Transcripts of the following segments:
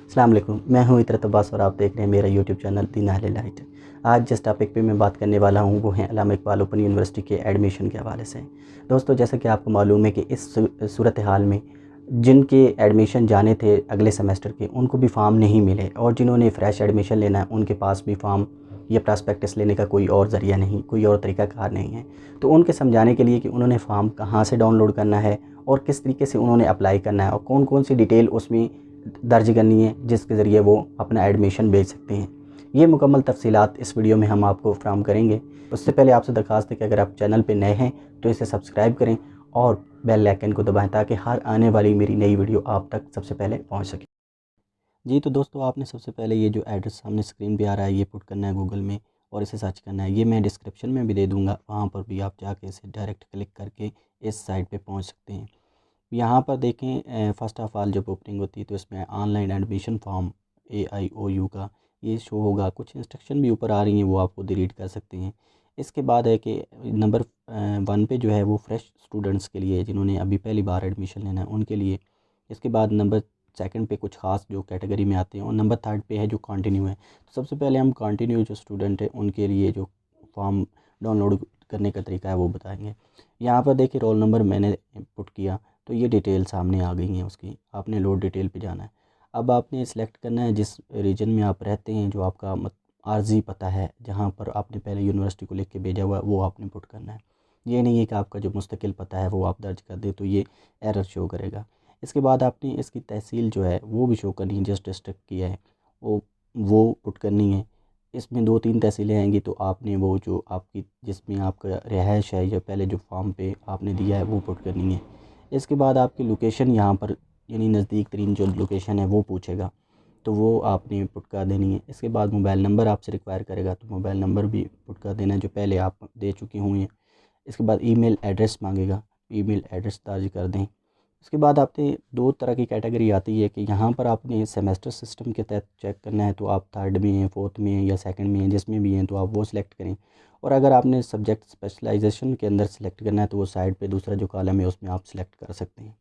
अस्सलाम वालेकुम, मैं हूँ इतरत अब्बास और आप देख रहे हैं मेरा यूट्यूब चैनल दी अहले लाइट। आज जिस टॉपिक पे मैं बात करने वाला हूँ वो है अल्लामा इकबाल ओपन यूनिवर्सिटी के एडमिशन के हवाले से। दोस्तों, जैसा कि आपको मालूम है कि इस सूरत हाल में जिनके एडमिशन जाने थे अगले सेमेस्टर के, उनको भी फ़ार्म नहीं मिले, और जिन्होंने फ़्रेश एडमिशन लेना है उनके पास भी फ़ार्म या प्रॉस्पेक्टस लेने का कोई और ज़रिया नहीं, कोई और तरीक़ाकार नहीं है। तो उनके समझाने के लिए कि उन्होंने फ़ार्म कहाँ से डाउनलोड करना है और किस तरीके से उन्होंने अप्लाई करना है और कौन कौन सी डिटेल उसमें दर्ज करनी है जिसके ज़रिए वो अपना एडमिशन भेज सकते हैं, ये मुकम्मल तफसीलात इस वीडियो में हम आपको फ्राहम करेंगे। उससे पहले आपसे दरख्वास्त है कि अगर आप चैनल पर नए हैं तो इसे सब्सक्राइब करें और बेल आइकन को दबाएं ताकि हर आने वाली मेरी नई वीडियो आप तक सबसे पहले पहुंच सके। जी, तो दोस्तों, आपने सबसे पहले ये जो एड्रेस सामने स्क्रीन पे आ रहा है ये पुट करना है गूगल में और इसे सर्च करना है। ये मैं डिस्क्रिप्शन में भी दे दूँगा, वहाँ पर भी आप जाके इसे डायरेक्ट क्लिक करके इस साइट पे पहुँच सकते हैं। यहाँ पर देखें, फ़र्स्ट ऑफ़ ऑल जब ओपनिंग होती है तो इसमें ऑनलाइन एडमिशन फॉर्म AIOU का ये शो होगा। कुछ इंस्ट्रक्शन भी ऊपर आ रही हैं, वो आपको रीड कर सकते हैं। इसके बाद है कि नंबर 1 पे जो है वो फ्रेश स्टूडेंट्स के लिए, जिन्होंने अभी पहली बार एडमिशन लेना है उनके लिए। इसके बाद नंबर 2 पे कुछ ख़ास जो कैटेगरी में आते हैं, और नंबर 3 पे है जो कंटिन्यू है। तो सबसे पहले हम कंटिन्यू जो स्टूडेंट है उनके लिए जो फॉर्म डाउनलोड करने का तरीका है वो बताएंगे। यहाँ पर देखिए रोल नंबर मैंने पुट किया तो ये डिटेल सामने आ गई हैं उसकी। आपने लोड डिटेल पे जाना है। अब आपने सिलेक्ट करना है जिस रीजन में आप रहते हैं, जो आपका आर्जी पता है, जहाँ पर आपने पहले यूनिवर्सिटी को लिख के भेजा हुआ है वो आपने पुट करना है। ये नहीं है कि आपका जो मुस्तकिल पता है वो आप दर्ज कर दें तो ये एरर शो करेगा। इसके बाद आपने इसकी तहसील जो है वो भी शो करनी है, जिस डिस्ट्रिक्ट की है वो पुट करनी है। इसमें 2-3 तहसीलें आएंगी तो आपने वो जो आपकी जिसमें आपका रिहाइश है या पहले जो फॉर्म पे आपने दिया है वो पुट करनी है। इसके बाद आपकी लोकेशन यहाँ पर यानी नज़दीक तरीन जो लोकेशन है वो पूछेगा, तो वो आपने पुट कर देनी है। इसके बाद मोबाइल नंबर आपसे रिक्वायर करेगा, तो मोबाइल नंबर भी पुट कर देना है जो पहले आप दे चुके हुए हैं। इसके बाद ईमेल एड्रेस मांगेगा, ईमेल एड्रेस दर्ज कर दें। उसके बाद आपने 2 तरह की कैटेगरी आती है कि यहाँ पर आपने सेमेस्टर सिस्टम के तहत चेक करना है, तो आप 3rd में हैं, 4th में हैं या 2nd में हैं, जिसमें भी हैं तो आप वो सिलेक्ट करें। और अगर आपने सब्जेक्ट स्पेशलाइजेशन के अंदर सेलेक्ट करना है तो वो साइड पे दूसरा जो कॉलम है उसमें आप सेलेक्ट कर सकते हैं।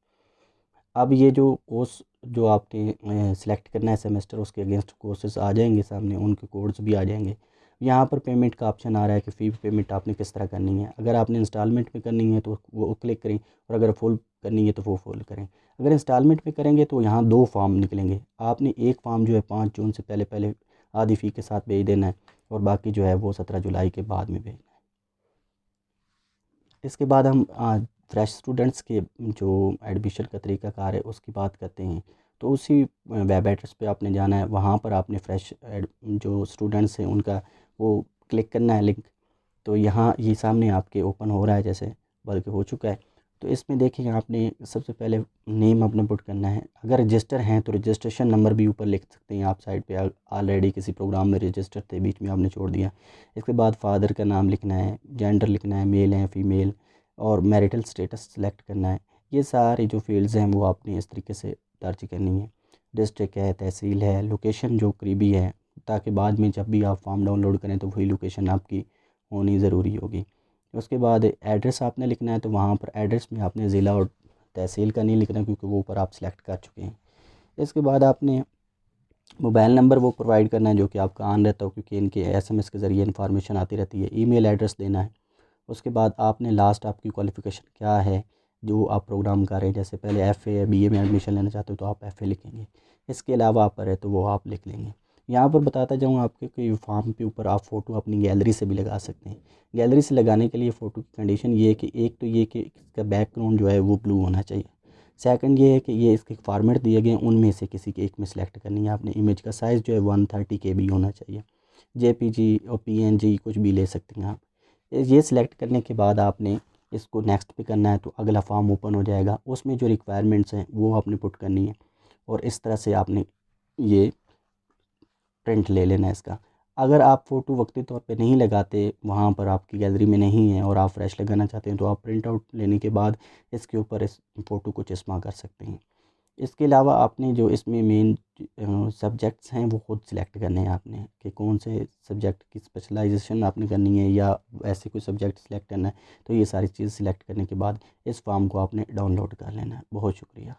अब ये जो कोर्स जो आपने सेलेक्ट करना है सेमेस्टर, उसके अगेंस्ट कोर्सेज आ जाएंगे सामने, उनके कोड्स भी आ जाएंगे। यहाँ पर पेमेंट का ऑप्शन आ रहा है कि फ़ी पेमेंट आपने किस तरह करनी है। अगर आपने इंस्टॉलमेंट में करनी है तो वो क्लिक करें, और अगर फुल करनी है तो वो फुल करें। अगर इंस्टॉलमेंट में करेंगे तो यहाँ 2 फॉर्म निकलेंगे। आपने एक फ़ॉर्म जो है 5 जून से पहले पहले आधी फ़ी के साथ भेज देना है, और बाकी जो है वो 17 जुलाई के बाद में भेजना है। इसके बाद हम फ्रेश स्टूडेंट्स के जो एडमिशन का तरीक़ाकार है उसकी बात करते हैं। तो उसी वेब एड्रेस पे आपने जाना है, वहाँ पर आपने फ्रेश जो स्टूडेंट्स हैं उनका वो क्लिक करना है लिंक। तो यहाँ ये सामने आपके ओपन हो रहा है, जैसे बल्कि हो चुका है। तो इसमें देखिए आपने सबसे पहले नेम अपना पुट करना है। अगर रजिस्टर हैं तो रजिस्ट्रेशन नंबर भी ऊपर लिख सकते हैं आप साइड पे, ऑलरेडी किसी प्रोग्राम में रजिस्टर थे, बीच में आपने छोड़ दिया। इसके बाद फादर का नाम लिखना है, जेंडर लिखना है, मेल है फीमेल, और मैरिटल स्टेटस सेलेक्ट करना है। ये सारी जो फील्ड्स हैं वो आपने इस तरीके से दर्ज करनी है। डिस्ट्रिक्ट है, तहसील है, लोकेशन जो करीबी है, ताकि बाद में जब भी आप फॉर्म डाउनलोड करें तो वही लोकेशन आपकी होनी ज़रूरी होगी। उसके बाद एड्रेस आपने लिखना है, तो वहाँ पर एड्रेस में आपने ज़िला और तहसील का नहीं लिखना क्योंकि वो ऊपर आप सेलेक्ट कर चुके हैं। इसके बाद आपने मोबाइल नंबर वो प्रोवाइड करना है जो कि आपका ऑन रहता हो, क्योंकि इनके SMS के ज़रिए इन्फॉर्मेशन आती रहती है। ईमेल एड्रेस देना है। उसके बाद आपने लास्ट आपकी क्वालिफ़िकेशन क्या है जो आप प्रोग्राम कर रहे हैं, जैसे पहले FA या BA में एडमिशन लेना चाहते हो तो आप FA लिखेंगे। इसके अलावा आप पर है तो वो आप लिख लेंगे। यहाँ पर बताता जाऊँ आपके कि फॉर्म के ऊपर आप फ़ोटो अपनी गैलरी से भी लगा सकते हैं। गैलरी से लगाने के लिए फ़ोटो की कंडीशन ये है कि एक तो ये कि इसका बैकग्राउंड जो है वो ब्लू होना चाहिए। सेकंड ये है कि ये इसके फॉर्मेट दिए गए हैं उनमें से किसी के एक में सेलेक्ट करनी है आपने। इमेज का साइज़ जो है 130 KB होना चाहिए। JPG और PNG कुछ भी ले सकते हैं आप। ये सिलेक्ट करने के बाद आपने इसको नेक्स्ट पे करना है, तो अगला फॉर्म ओपन हो जाएगा। उसमें जो रिक्वायरमेंट्स हैं वो आपने पुट करनी है, और इस तरह से आपने ये प्रिंट ले लेना है इसका। अगर आप फ़ोटो वक्ती तौर पे नहीं लगाते, वहाँ पर आपकी गैलरी में नहीं है और आप फ्रेश लगाना चाहते हैं, तो आप प्रिंट आउट लेने के बाद इसके ऊपर इस फ़ोटो को चस्पा कर सकते हैं। इसके अलावा आपने जो इसमें मेन सब्जेक्ट्स हैं वो खुद सिलेक्ट करने हैं आपने, कि कौन से सब्जेक्ट की स्पेशलाइजेशन आपने करनी है या ऐसे कोई सब्जेक्ट सिलेक्ट करना है। तो ये सारी चीज़ सिलेक्ट करने के बाद इस फॉर्म को आपने डाउनलोड कर लेना है। बहुत शुक्रिया।